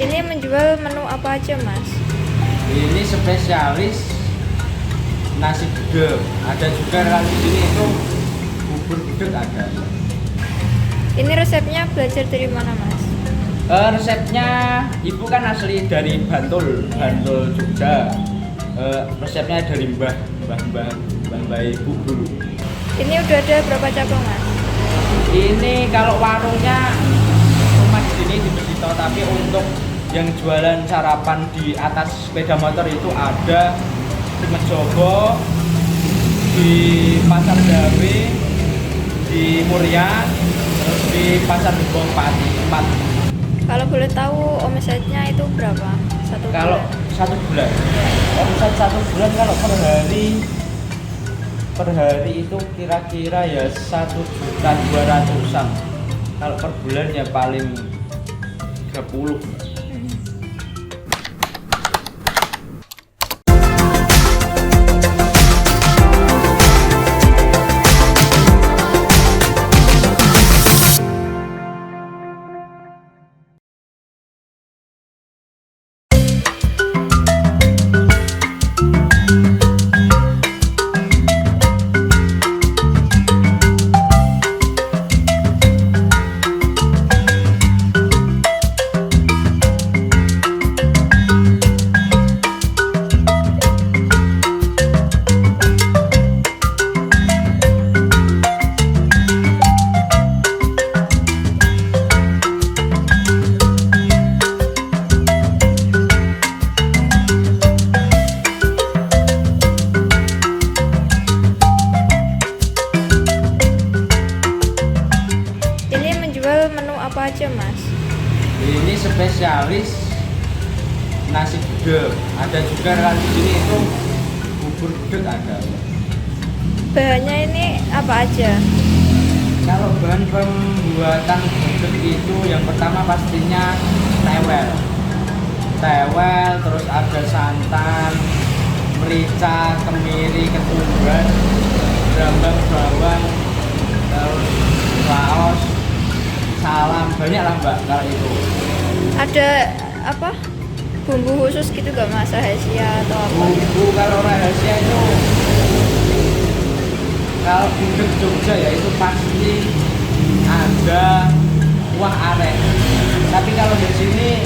Ini menjual menu apa aja, Mas? Ini spesialis nasi gudeg. Ada juga di sini itu bubur gudeg ada. Ini resepnya belajar dari mana, Mas? Resepnya ibu kan asli dari Bantul, Bantul Jogja. Resepnya dari mbah ibu dulu. Ini udah ada berapa cabang, Mas? Ini kalau warungnya cuma di sini di Besito, tapi untuk yang jualan sarapan di atas sepeda motor itu ada di Mejobo, di Pasar Dawe, di Muria, terus di Pasar Gebong Pati 4. Kalau boleh tahu omsetnya itu berapa? Satu Kalau bulan? 1 bulan, omset 1 bulan kalau per hari itu kira-kira ya 1.200.000-an. Kalau per bulan ya paling 30. Ini menjual menu apa aja, Mas? Ini spesialis nasi gudeg. Ada juga di sini itu bubur gudeg ada. Bahannya ini apa aja? Kalau bahan pembuatan gudeg itu yang pertama pastinya tewel, terus ada santan, merica, kemiri, ketumbar, brambang bawang, terus laos, salam, banyak lah mbak kalau itu. Ada apa? Bumbu khusus gitu gak, Mas? Rahasia atau apa? Bumbu kalau rahasia itu kalau gudeg Jogja ya itu pasti ada kuah aren. Tapi kalau di sini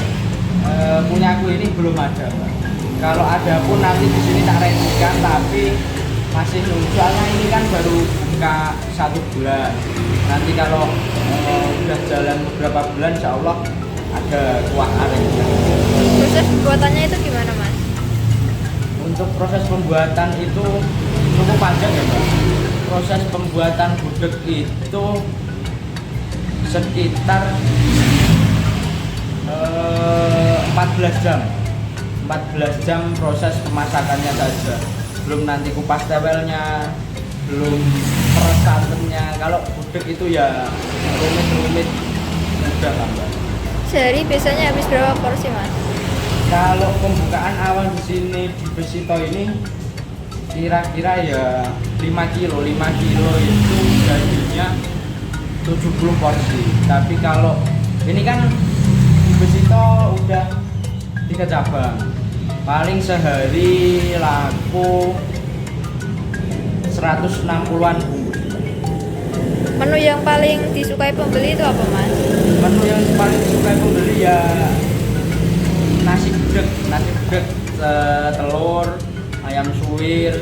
punya aku ini belum ada, Mbak. Kalau ada pun nanti di sini tak rencanakan, tapi masih nunggu. Soalnya ini kan baru buka 1 bulan. Nanti kalau udah jalan beberapa bulan, insya Allah ada kuah aren. Proses pembuatannya itu gimana, Mas? Untuk proses pembuatan itu cukup panjang ya Mbak. Proses pembuatan gudeg itu sekitar 14 jam. 14 jam proses pemasakannya saja. Belum nanti kupas tewelnya, belum peres santannya. Kalau gudeg itu ya rumit-rumit mudah lah Mbak. Sehari biasanya habis berapa porsi, Mas? Kalau pembukaan awal di sini di Besito ini kira-kira ya 5 kilo itu jadinya 70 porsi. Tapi kalau ini kan di Besito udah 3 cabang, paling sehari laku 160-an bungkus. Menu yang paling disukai pembeli itu apa, Mas? Menu yang paling disukai pembeli ya nasi gudeg, telur, ayam suwir,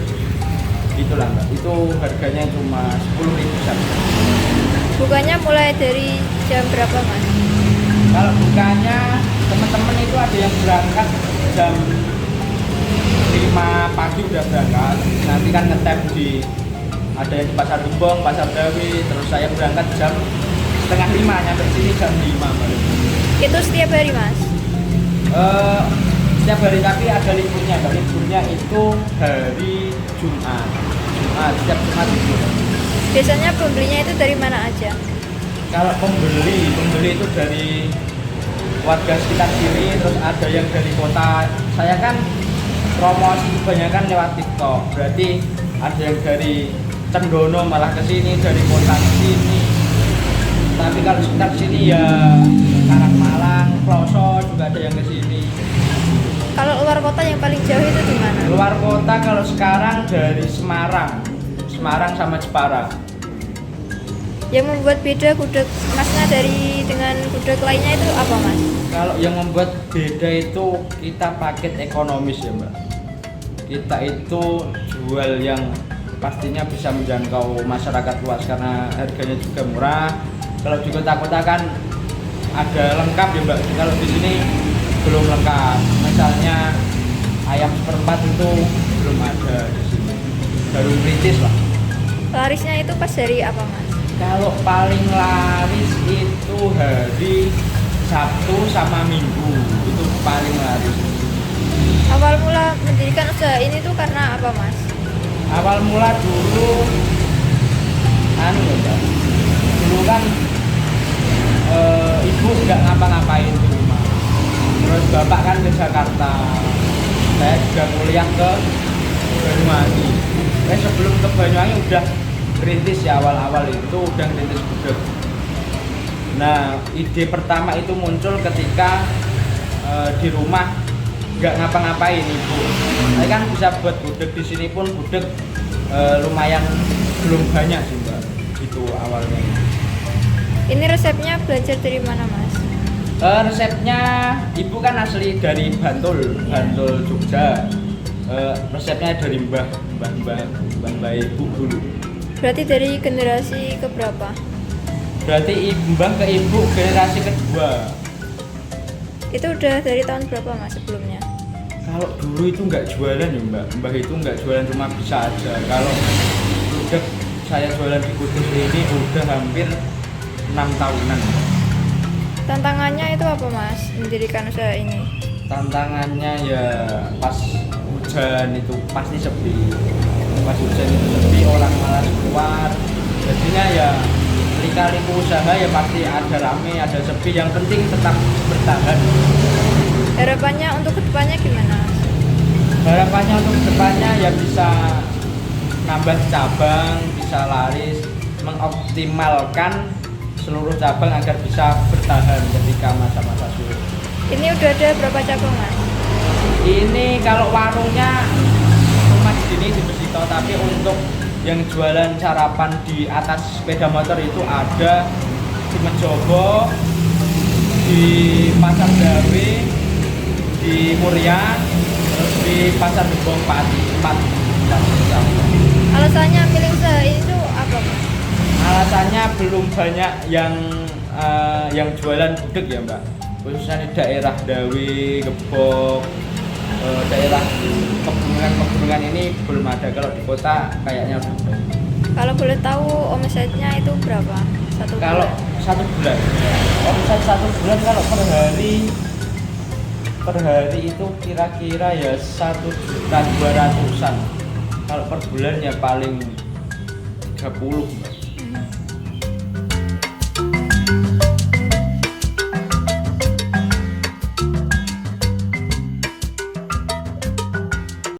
gitulah Mbak. Itu harganya cuma 10.000 saja. Bukanya mulai dari jam berapa, Mas? Kalau bukanya teman-teman itu ada yang berangkat jam 5 pagi udah berangkat. Nanti kan ngetep ada yang di Pasar Gebong, Pasar Dawe, terus saya berangkat jam setengah 5, nyampe sini jam 5 balik. Itu setiap hari, Mas? Setiap hari, tapi ada liburnya. Liburnya itu hari Jumat. Setiap Jumat libur. Biasanya pembelinya itu dari mana aja? Kalau pembeli itu dari warga sekitar sini, terus ada yang dari kota. Saya kan promosi kebanyakan lewat TikTok. Berarti ada yang dari Cendono malah ke sini, dari kota ke sini. Tapi kalau sekitar sini ya Karang Malang, Ploso juga ada yang ke sini. Kalau luar kota yang paling jauh itu di mana? Luar kota kalau sekarang dari Semarang sama Jepara. Yang membuat beda gudeg masnya dengan gudeg lainnya itu apa mas? Kalau yang membuat beda itu kita paket ekonomis ya mbak. Kita itu jual yang pastinya bisa menjangkau masyarakat luas karena harganya juga murah. Kalau di kota-kota kan ada lengkap ya mbak. Kalau di sini belum lengkap. Misalnya ayam seperempat itu belum ada di sini. Baru kritis lah. Larisnya itu pas dari apa mas? Kalau paling laris itu hari Sabtu sama Minggu itu paling laris. Awal mula mendirikan usaha ini tuh karena apa mas? Awal mula dulu anu ya mbak, dulu kan ibu nggak ngapa-ngapain di rumah, terus bapak kan ke Jakarta, saya juga kuliah ke Banyuwangi. Sebelum ke Banyuwangi udah rintis ya, awal-awal itu udah rintis gudeg. Nah ide pertama itu muncul ketika di rumah nggak ngapa-ngapain ibu. Saya kan bisa buat gudeg di sini pun gudeg lumayan belum banyak sih mbak. Itu awalnya. Ini resepnya belajar dari mana mas? Resepnya ibu kan asli dari Bantul, Bantul Jogja. Resepnya dari mbah ibu dulu. Berarti dari generasi keberapa? Berarti mbah ke ibu generasi kedua. Itu udah dari tahun berapa mas sebelumnya? Kalau dulu itu nggak jualan ya mbah itu nggak jualan, cuma bisa aja. Kalau udah saya jualan di Kudus ini udah hampir 6 tahunan. Tantangannya itu apa mas mendirikan usaha ini? Tantangannya ya pas hujan itu pasti sepi. Pas hujan itu sepi, orang malas keluar. Jadinya ya lika-liku usaha ya pasti ada rame, ada sepi. Yang penting tetap bertahan. Harapannya untuk kedepannya gimana? Harapannya untuk kedepannya ya bisa nambah cabang, bisa laris, mengoptimalkan seluruh cabang agar bisa bertahan ketika masa-masa sulit. Ini udah ada berapa cabang mas? Ini kalau warungnya cuma di sini di Besito, tapi untuk yang jualan sarapan di atas sepeda motor itu ada di Menjobo, di Pasar Dawe, di Muria, terus di Pasar Gebong Pati, 4 cabang. Alasannya milih usaha ini tuh apa mas? Alasannya belum banyak yang jualan gudeg ya mbak, khususnya di daerah Dawe, Gebong, daerah pegunungan ini belum ada. Kalau di kota kayaknya udah ada. Kalau boleh tahu omsetnya itu berapa? Kalau Bulan? 1 bulan, omset 1 bulan kalau per hari itu kira-kira ya 1.200.000-an. Kalau per bulan ya paling 30 mas.